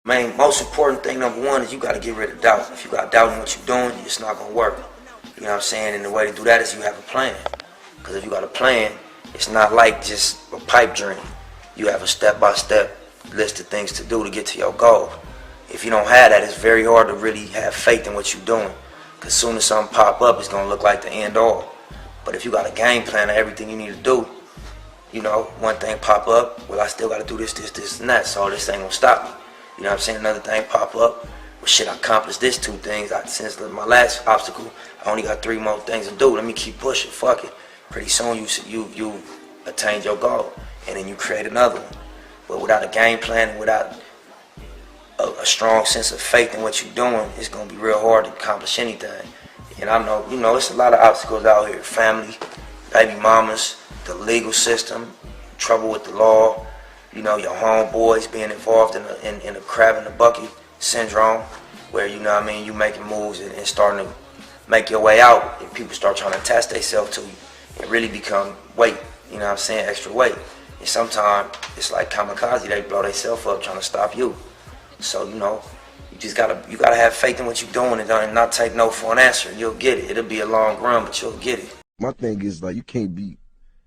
Most important thing, number one, is you got to get rid of doubt. If you got doubt in what you're doing, it's not going to work. You know what I'm saying? And the way to do that is you have a plan. Because if you got a plan, it's not like just a pipe dream. You have a step-by-step list of things to do to get to your goal. If you don't have that, it's very hard to really have faith in what you're doing. Because as soon as something pop up, it's going to look like the end all. But if you got a game plan of everything you need to do, you know, one thing pop up, well, I still got to do this, and that, so this ain't going to stop me. You know what I'm saying? Another thing pop up, well, shit, I accomplished this 2 things. Since my last obstacle, I only got 3 more things to do. Let me keep pushing, fuck it. Pretty soon you attained your goal, and then you create another one. But without a game plan and without a strong sense of faith in what you're doing, it's going to be real hard to accomplish anything. And I know, you know, it's a lot of obstacles out here. Family, baby mamas, the legal system, trouble with the law, you know, your homeboys being involved in a crab in the bucket syndrome, where, you know what I mean, you making moves and starting to make your way out, and people start trying to attach themselves to you and really become weight, you know what I'm saying, extra weight. And sometimes it's like kamikaze, they blow themselves up trying to stop you. So, you know, you gotta have faith in what you're doing and not take no for an answer. You'll get it. It'll be a long run, but you'll get it. My thing is, like, you can't be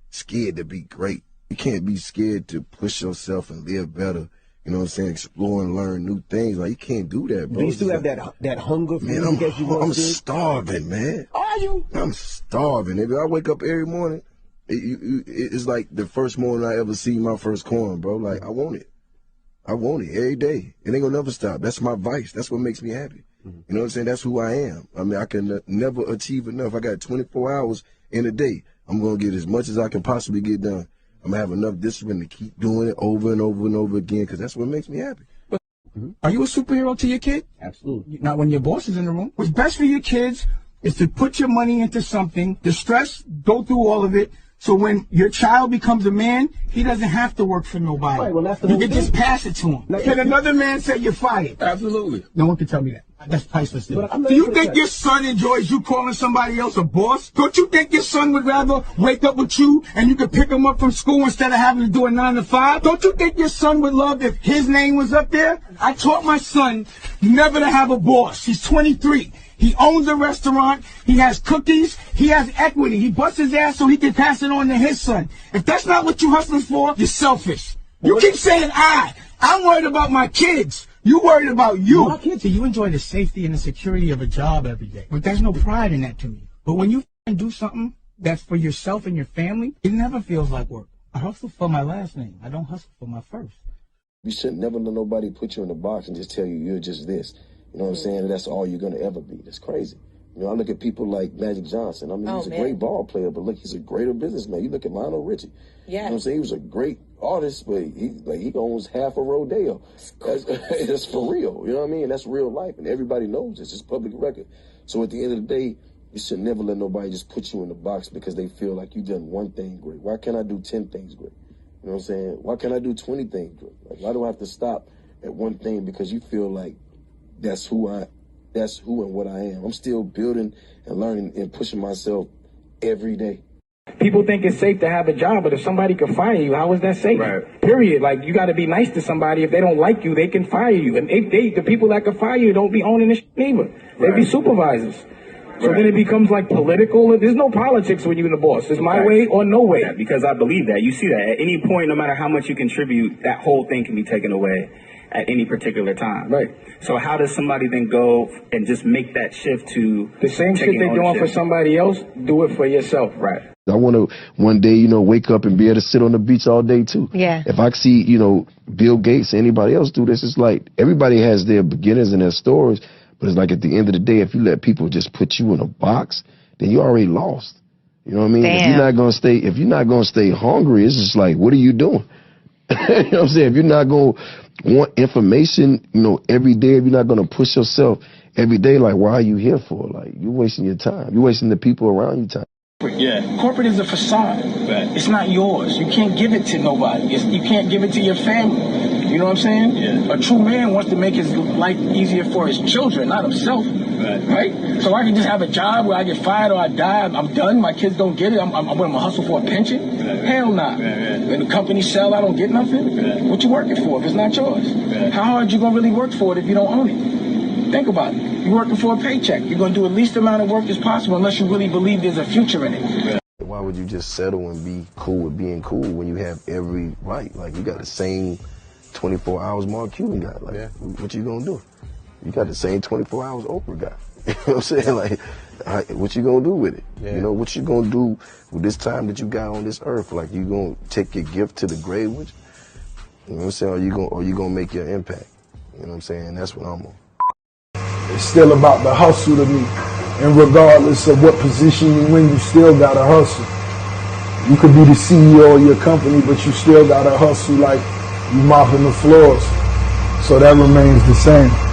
scared to be great. You can't be scared to push yourself and live better. You know what I'm saying? Explore and learn new things. Like, you can't do that, bro. Do you still have that hunger for man, I'm starving, man. Are you? I'm starving. If I wake up every morning, it's like the first morning I ever see my first corn, bro. Like, I want it. I want it every day. It ain't gonna never stop. That's my vice. That's what makes me happy. You know what I'm saying? That's who I am. I mean, I can never achieve enough. I got 24 hours in a day. I'm gonna get as much as I can possibly get done. I'm gonna have enough discipline to keep doing it over and over and over again, because that's what makes me happy. Are you a superhero to your kid? Absolutely. Not when your boss is in the room. What's best for your kids is to put your money into something, the stress, go through all of it, so when your child becomes a man, he doesn't have to work for nobody. Right, well, that's the you whole can thing. just pass it to him. Can another man say you're fired? Absolutely. No one can tell me that. That's priceless. Do But you think your son enjoys you calling somebody else a boss? Don't you think your son would rather wake up with you and you could pick him up from school instead of having to do a 9 to 5? Don't you think your son would love if his name was up there? I taught my son never to have a boss. He's 23. He owns a restaurant. He has cookies. He has equity. He busts his ass so he can pass it on to his son. If that's not what you're hustling for, you're selfish. You keep saying I'm worried about my kids. You worried about you. My kids, you enjoy the safety and the security of a job every day. But there's no pride in that to me. But when you do something that's for yourself and your family, it never feels like work. I hustle for my last name. I don't hustle for my first. You should never let nobody put you in a box and just tell you you're just this. You know what I'm saying? And that's all you're going to ever be. That's crazy. You know, I look at people like Magic Johnson. I mean, he's a great ball player, but look, he's a greater businessman. You look at Lionel Richie. Yeah. You know what I'm saying? He was a great artist, but he owns half of Rodeo. That's for real. You know what I mean? That's real life, and everybody knows it's just public record. So at the end of the day, you should never let nobody just put you in the box because they feel like you done one thing great. Why can't I do 10 things great? You know what I'm saying? Why can't I do 20 things great? Like, why do I have to stop at one thing because you feel like that's who and what I am? I'm still building and learning and pushing myself every day. People think it's safe to have a job, but if somebody can fire you, how is that safe? Right. Period. Like, you got to be nice to somebody. If they don't like you, they can fire you. And the people that can fire you don't be owning this either. They be supervisors. So then it becomes like political. There's no politics when you're the boss. It's my way or no way. Yeah, because I believe that. You see that at any point, no matter how much you contribute, that whole thing can be taken away at any particular time. Right. So how does somebody then go and just make that shift to The same shit taking they're doing for ownership? somebody else, do it for yourself. Right. I want to one day, wake up and be able to sit on the beach all day too. Yeah. If I see, Bill Gates, anybody else do this, it's like everybody has their beginnings and their stories, but it's like at the end of the day, if you let people just put you in a box, then you already lost. You know what I mean? If you're not gonna stay hungry, it's just like, what are you doing? You know what I'm saying? If you're not gonna want information, every day, if you're not gonna push yourself every day, like, why are you here for? Like, you're wasting your time. You're wasting the people around you time. Yeah. Corporate is a facade. Right. It's not yours. You can't give it to nobody. You can't give it to your family. You know what I'm saying? Yeah. A true man wants to make his life easier for his children, not himself. Right? So I can just have a job where I get fired or I die. I'm done. My kids don't get it. I'm going to hustle for a pension. Hell nah. When the company sell, I don't get nothing. What you working for if it's not yours? How hard you gonna really work for it if you don't own it? Think about it. You're working for a paycheck. You're gonna do the least amount of work as possible unless you really believe there's a future in it. Why would you just settle and be cool with being cool when you have every right? Like, you got the same 24 hours Mark Cuban got. Like, what you gonna do? You got the same 24 hours Oprah got. You know what I'm saying? Like, what you gonna do with it? You know, what you gonna do with this time that you got on this earth? Like, you gonna take your gift to the grave with you? You know what I'm saying? Or you gonna make your impact? You know what I'm saying? That's what I'm on. It's still about the hustle to me. And regardless of what position you in, you still gotta hustle. You could be the CEO of your company, but you still gotta hustle like you mopping the floors. So that remains the same.